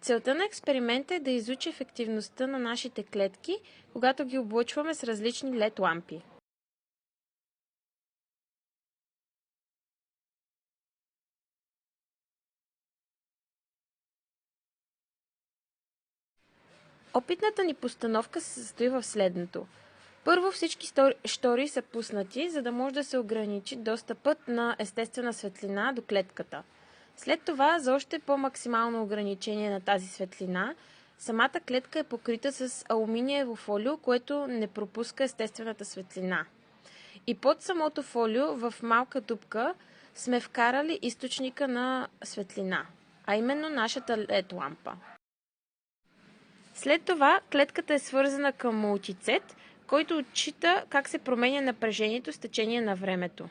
Целта на експеримента е да изучи ефективността на нашите клетки, когато ги облъчваме с различни LED лампи. Опитната ни постановка се състои в следното. Първо всички щори са пуснати, за да може да се ограничи достъпът на естествена светлина до клетката. След това, за още по-максимално ограничение на тази светлина, самата клетка е покрита с алуминиево фолио, което не пропуска естествената светлина. И под самото фолио в малка дупка сме вкарали източника на светлина, а именно нашата LED лампа. След това клетката е свързана към мултицет, който отчита как се променя напрежението с течение на времето.